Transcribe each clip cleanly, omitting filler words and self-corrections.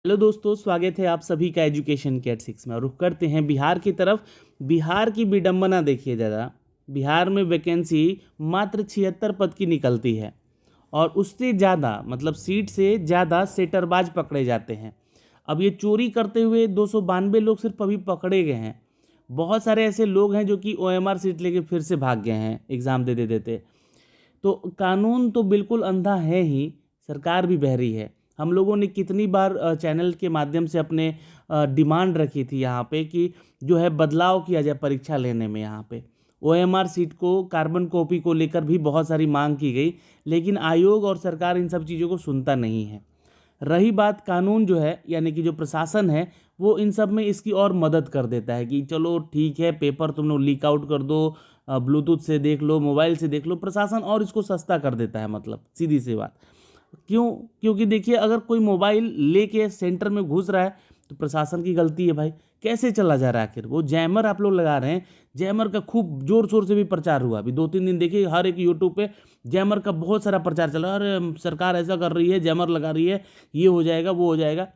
Hello दोस्तों, स्वागत है आप सभी का एजुकेशन केयर 6 में। रुख करते हैं बिहार की तरफ। बिहार की विडंबना देखिए ज़रा। बिहार में वैकेंसी मात्र 76 पद की निकलती है और उससे ज़्यादा मतलब सीट से ज़्यादा सेटरबाज पकड़े जाते हैं। अब ये चोरी करते हुए 292 लोग सिर्फ अभी पकड़े गए हैं। बहुत सारे ऐसे लोग हैं जो कि ओएमआर सीट लेके फिर से भाग गए हैं एग्ज़ाम दे देते। तो कानून तो बिल्कुल अंधा है ही, सरकार भी बहरी है। हम लोगों ने कितनी बार चैनल के माध्यम से अपने डिमांड रखी थी यहाँ पे कि जो है बदलाव किया जाए परीक्षा लेने में। यहाँ पे ओएमआर सीट को कार्बन कॉपी को लेकर भी बहुत सारी मांग की गई, लेकिन आयोग और सरकार इन सब चीज़ों को सुनता नहीं है। रही बात कानून जो है यानी कि जो प्रशासन है, वो इन सब में इसकी और मदद कर देता है कि चलो ठीक है, पेपर तुम लोग लीक आउट कर दो, ब्लूटूथ से देख लो, मोबाइल से देख लो। प्रशासन और इसको सस्ता कर देता है, मतलब सीधी सी बात। क्यों? क्योंकि देखिए, अगर कोई मोबाइल लेके सेंटर में घुस रहा है तो प्रशासन की गलती है भाई। कैसे चला जा रहा है आखिर? वो जैमर आप लोग लगा रहे हैं, जैमर का खूब जोर शोर से भी प्रचार हुआ। अभी 2-3 दिन देखिए, हर एक यूट्यूब पे जैमर का बहुत सारा प्रचार चला। अरे सरकार ऐसा कर रही है, जैमर लगा रही है, ये हो जाएगा वो हो जाएगा।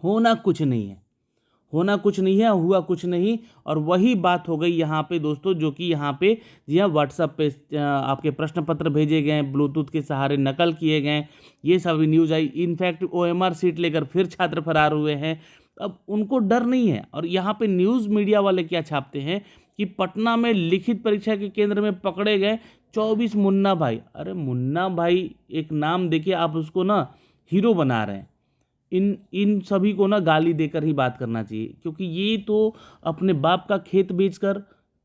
होना कुछ नहीं है, होना कुछ नहीं है, हुआ कुछ नहीं। और वही बात हो गई यहाँ पे दोस्तों, जो कि यहाँ पे जी हाँ, व्हाट्सएप पे आपके प्रश्न पत्र भेजे गए, ब्लूटूथ के सहारे नकल किए गए, ये सभी न्यूज़ आई। इनफैक्ट ओएमआर सीट लेकर फिर छात्र फरार हुए हैं। अब उनको डर नहीं है। और यहाँ पे न्यूज़ मीडिया वाले क्या छापते हैं कि पटना में लिखित परीक्षा के केंद्र में पकड़े गए 24 मुन्ना भाई। अरे मुन्ना भाई एक नाम देखिए, आप उसको ना हीरो बना रहे हैं। इन इन सभी को ना गाली देकर ही बात करना चाहिए, क्योंकि ये तो अपने बाप का खेत बेचकर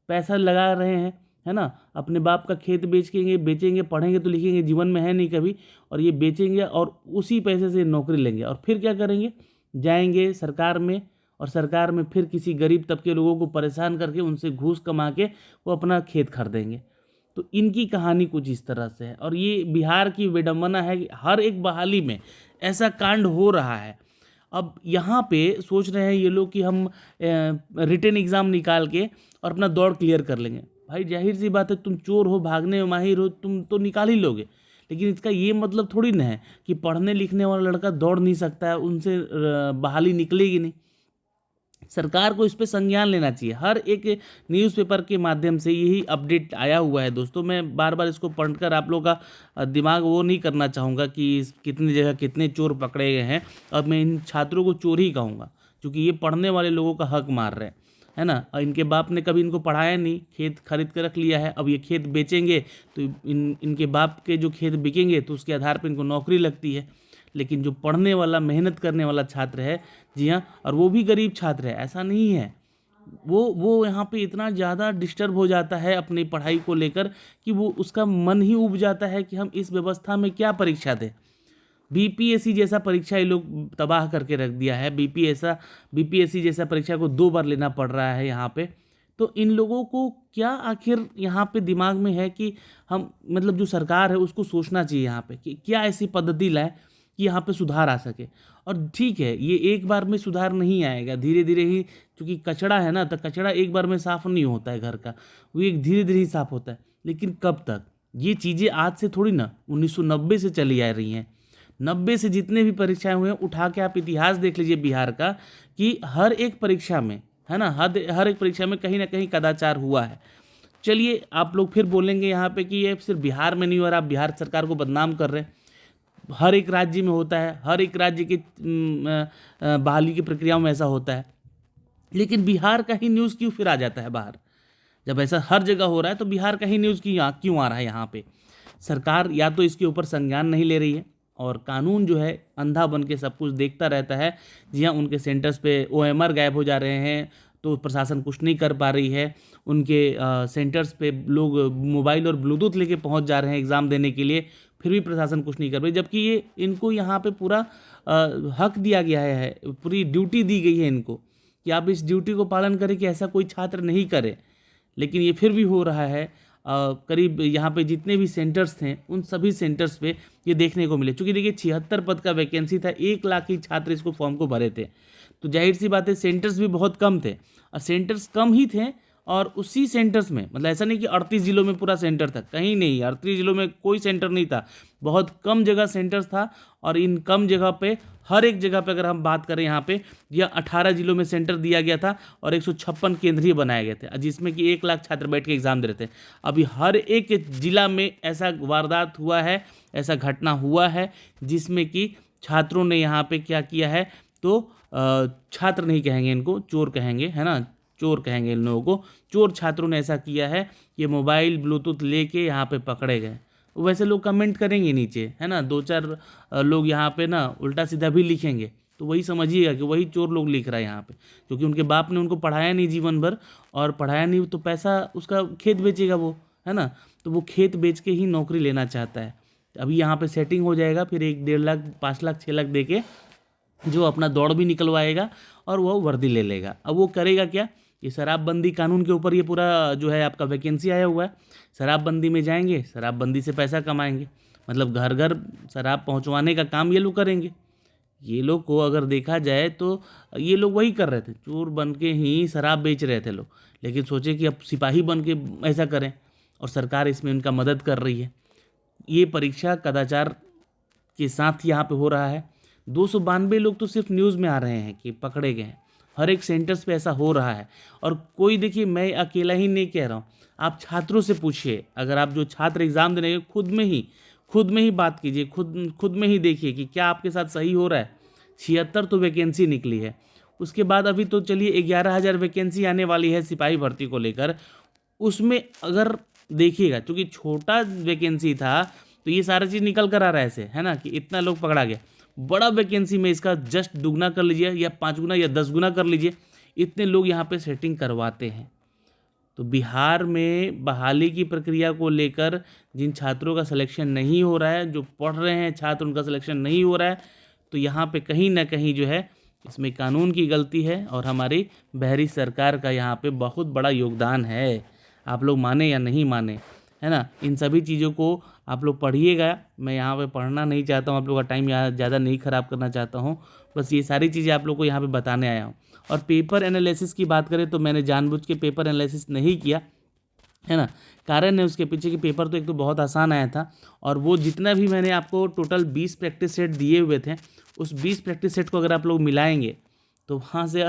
पैसा लगा रहे हैं, है ना। अपने बाप का खेत बेचेंगे, पढ़ेंगे तो लिखेंगे जीवन में है नहीं कभी, और ये बेचेंगे और उसी पैसे से नौकरी लेंगे और फिर क्या करेंगे? जाएंगे सरकार में, और सरकार में फिर किसी गरीब तबके लोगों को परेशान करके उनसे घूस कमा के वो अपना खेत खरीदेंगे। तो इनकी कहानी कुछ इस तरह से है। और ये बिहार की विडंबना है कि हर एक बहाली में ऐसा कांड हो रहा है। अब यहाँ पे सोच रहे हैं ये लोग कि हम रिटन एग्ज़ाम निकाल के और अपना दौड़ क्लियर कर लेंगे। भाई जाहिर सी बात है, तुम चोर हो, भागने में माहिर हो, तुम तो निकाल ही लोगे। लेकिन इसका ये मतलब थोड़ी ना है कि पढ़ने लिखने वाला लड़का दौड़ नहीं सकता है, उनसे बहाली निकलेगी नहीं। सरकार को इस पे संज्ञान लेना चाहिए। हर एक न्यूज़पेपर के माध्यम से यही अपडेट आया हुआ है दोस्तों। मैं बार बार इसको पढ़कर आप लोगों का दिमाग वो नहीं करना चाहूँगा कि कितनी जगह कितने चोर पकड़े गए हैं। अब मैं इन छात्रों को चोर ही कहूँगा, क्योंकि ये पढ़ने वाले लोगों का हक मार रहे हैं, है ना। और इनके बाप ने कभी इनको पढ़ाया नहीं, खेत खरीद कर रख लिया है। अब ये खेत बेचेंगे तो इनके बाप के जो खेत बिकेंगे तो उसके आधार पर इनको नौकरी लगती है। लेकिन जो पढ़ने वाला, मेहनत करने वाला छात्र है, जी हाँ, और वो भी गरीब छात्र है, ऐसा नहीं है, वो यहाँ पे इतना ज़्यादा डिस्टर्ब हो जाता है अपनी पढ़ाई को लेकर कि वो उसका मन ही उब जाता है कि हम इस व्यवस्था में क्या परीक्षा दें। बीपीएससी जैसा परीक्षा ये लोग तबाह करके रख दिया है। बीपीएससी जैसा परीक्षा को 2 बार लेना पड़ रहा है यहाँ पे। तो इन लोगों को क्या आखिर यहाँ पे दिमाग में है कि हम, मतलब जो सरकार है उसको सोचना चाहिए यहाँ पे कि क्या ऐसी पद्धति लाए कि यहाँ पे सुधार आ सके। और ठीक है, ये एक बार में सुधार नहीं आएगा, धीरे धीरे ही, क्योंकि कचरा है ना, तो कचरा एक बार में साफ नहीं होता है घर का, वो एक धीरे धीरे ही साफ होता है। लेकिन कब तक? ये चीज़ें आज से थोड़ी ना, 1990 से चली आ रही हैं। 90 से जितने भी परीक्षाएं हुए हैं, उठा के आप इतिहास देख लीजिए बिहार का, कि हर एक परीक्षा में, है ना, हर एक परीक्षा में कहीं ना कहीं कदाचार हुआ है। चलिए, आप लोग फिर बोलेंगे यहाँ पे कि ये सिर्फ बिहार में नहीं हो रहा, आप बिहार सरकार को बदनाम कर रहे हैं। हर एक राज्य में होता है, हर एक राज्य की बहाली की प्रक्रियाओं में ऐसा होता है। लेकिन बिहार का ही न्यूज़ क्यों फिर आ जाता है बाहर? जब ऐसा हर जगह हो रहा है तो बिहार का ही न्यूज़ क्यों आ रहा है यहाँ पे? सरकार या तो इसके ऊपर संज्ञान नहीं ले रही है, और कानून जो है अंधा बन के सब कुछ देखता रहता है। जी हाँ, उनके सेंटर्स पे ओएमआर गायब हो जा रहे हैं तो प्रशासन कुछ नहीं कर पा रही है। उनके सेंटर्स पे लोग मोबाइल और ब्लूटूथ लेके पहुंच जा रहे हैं एग्ज़ाम देने के लिए, फिर भी प्रशासन कुछ नहीं कर रही। जबकि ये इनको यहाँ पे पूरा हक दिया गया है, पूरी ड्यूटी दी गई है इनको कि आप इस ड्यूटी को पालन करें कि ऐसा कोई छात्र नहीं करे। लेकिन ये फिर भी हो रहा है। करीब यहाँ पे जितने भी सेंटर्स थे उन सभी सेंटर्स पे ये देखने को मिले। चूँकि देखिए 76 पद का वैकेंसी था, 1 लाख ही छात्र इसको फॉर्म को भरे थे, तो जाहिर सी बात है सेंटर्स भी बहुत कम थे। और सेंटर्स कम ही थे और उसी सेंटर्स में, मतलब ऐसा नहीं कि 38 जिलों में पूरा सेंटर था, कहीं नहीं, 38 जिलों में कोई सेंटर नहीं था, बहुत कम जगह सेंटर्स था। और इन कम जगह पे, हर एक जगह पे अगर हम बात करें यहाँ पे, यह 18 जिलों में सेंटर दिया गया था और 156 केंद्रीय बनाए गए थे, जिसमें कि 1 लाख छात्र बैठ के एग्जाम दे रहे थे। अभी हर एक जिला में ऐसा वारदात हुआ है, ऐसा घटना हुआ है जिसमें कि छात्रों ने यहाँ पे क्या किया है, तो छात्र नहीं कहेंगे इनको, चोर कहेंगे, है ना, चोर कहेंगे इन लोगों को। चोर छात्रों ने ऐसा किया है कि मोबाइल ब्लूटूथ लेके यहाँ पे पकड़े गए। वैसे लोग कमेंट करेंगे नीचे, है ना, 2-4 लोग यहाँ पे ना उल्टा सीधा भी लिखेंगे, तो वही समझिएगा कि वही चोर लोग लिख रहा है यहाँ पे, क्योंकि उनके बाप ने उनको पढ़ाया नहीं जीवन भर, और पढ़ाया नहीं तो पैसा उसका खेत बेचेगा वो, है ना, तो वो खेत बेच के ही नौकरी लेना चाहता है। अभी यहाँ पे सेटिंग हो जाएगा, फिर 1-1.5 लाख 5 लाख 6 लाख दे के जो अपना दौड़ भी निकलवाएगा और वो वर्दी ले लेगा। अब वो करेगा क्या, ये शराबबंदी कानून के ऊपर ये पूरा जो है आपका वैकेंसी आया हुआ है। शराबबंदी में जाएंगे, शराबबंदी से पैसा कमाएंगे, मतलब घर घर शराब पहुंचवाने का काम ये लोग करेंगे। ये लोग को अगर देखा जाए तो ये लोग वही कर रहे थे, चोर बन के ही शराब बेच रहे थे लोग, लेकिन सोचे कि अब सिपाही बन के ऐसा करें, और सरकार इसमें उनका मदद कर रही है। ये परीक्षा कदाचार के साथ यहाँ पे हो रहा है। 292 लोग तो सिर्फ न्यूज़ में आ रहे हैं कि पकड़े गए हैं, हर एक सेंटर्स पे ऐसा हो रहा है। और कोई, देखिए मैं अकेला ही नहीं कह रहा हूँ, आप छात्रों से पूछिए, अगर आप जो छात्र एग्ज़ाम देने के खुद में ही बात कीजिए, खुद में ही देखिए कि क्या आपके साथ सही हो रहा है। 76 तो वैकेंसी निकली है, उसके बाद अभी तो चलिए 11,000 वैकेंसी आने वाली है सिपाही भर्ती को लेकर। उसमें अगर देखिएगा, क्योंकि छोटा वैकेंसी था तो ये सारा चीज़ निकल कर आ रहा है ऐसे, है ना, कि इतना लोग पकड़ा गया। बड़ा वैकेंसी में इसका जस्ट दुगना कर लीजिए, या 5 गुना या 10 गुना कर लीजिए, इतने लोग यहाँ पे सेटिंग करवाते हैं। तो बिहार में बहाली की प्रक्रिया को लेकर जिन छात्रों का सिलेक्शन नहीं हो रहा है, जो पढ़ रहे हैं छात्र, उनका सिलेक्शन नहीं हो रहा है, तो यहाँ पे कहीं ना कहीं जो है इसमें कानून की गलती है और हमारी बहरी सरकार का यहाँ पे बहुत बड़ा योगदान है। आप लोग माने या नहीं माने, है ना, इन सभी चीज़ों को आप लोग पढ़िएगा। मैं यहाँ पे पढ़ना नहीं चाहता हूँ, आप लोग का टाइम यहाँ ज़्यादा नहीं ख़राब करना चाहता हूँ, बस ये सारी चीज़ें आप लोग को यहाँ पे बताने आया हूँ। और पेपर एनालिसिस की बात करें तो मैंने जानबूझ के पेपर एनालिसिस नहीं किया, है ना। कारण है उसके पीछे कि पेपर तो एक तो बहुत आसान आया था, और वो जितना भी मैंने आपको टोटल 20 प्रैक्टिस सेट दिए हुए थे, उस 20 प्रैक्टिस सेट को अगर आप लोग मिलाएंगे तो वहाँ से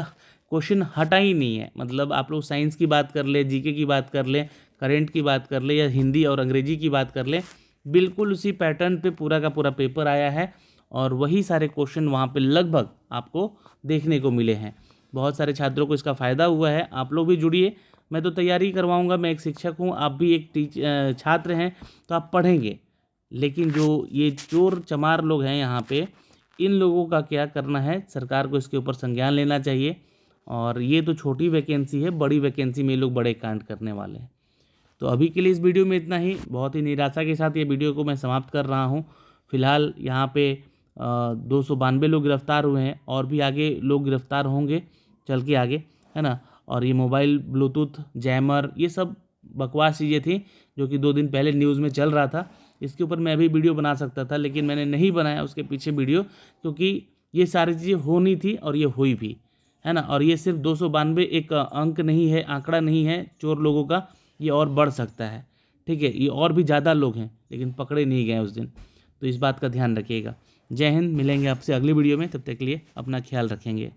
क्वेश्चन हटा ही नहीं है। मतलब आप लोग साइंस की बात कर ले, जीके की बात कर ले, करेंट की बात कर ले, या हिंदी और अंग्रेजी की बात कर ले, बिल्कुल उसी पैटर्न पे पूरा का पूरा पेपर आया है, और वही सारे क्वेश्चन वहाँ पे लगभग आपको देखने को मिले हैं। बहुत सारे छात्रों को इसका फ़ायदा हुआ है। आप लोग भी जुड़िए, मैं तो तैयारी करवाऊँगा, मैं एक शिक्षक हूँ, आप भी एक छात्र हैं, तो आप पढ़ेंगे। लेकिन जो ये चोर चमार लोग हैं यहाँ पे, इन लोगों का क्या करना है, सरकार को इसके ऊपर संज्ञान लेना चाहिए। और ये तो छोटी वैकेंसी है, बड़ी वैकेंसी में ये लोग बड़े कांड करने वाले हैं। तो अभी के लिए इस वीडियो में इतना ही। बहुत ही निराशा के साथ ये वीडियो को मैं समाप्त कर रहा हूँ। फिलहाल यहाँ पे 292 लोग गिरफ्तार हुए हैं, और भी आगे लोग गिरफ्तार होंगे चल के आगे, है ना। और ये मोबाइल ब्लूटूथ जैमर, ये सब बकवास चीज़ें थी जो कि 2 दिन पहले न्यूज़ में चल रहा था। इसके ऊपर मैं अभी वीडियो बना सकता था, लेकिन मैंने नहीं बनाया उसके पीछे वीडियो, क्योंकि ये सारी चीज़ें होनी थी और ये हुई भी, है ना। और ये सिर्फ 292 एक अंक नहीं है, आंकड़ा नहीं है चोर लोगों का, ये और बढ़ सकता है, ठीक है। ये और भी ज़्यादा लोग हैं, लेकिन पकड़े नहीं गए उस दिन, तो इस बात का ध्यान रखिएगा। जय हिंद, मिलेंगे आपसे अगली वीडियो में, तब तक के लिए अपना ख्याल रखेंगे।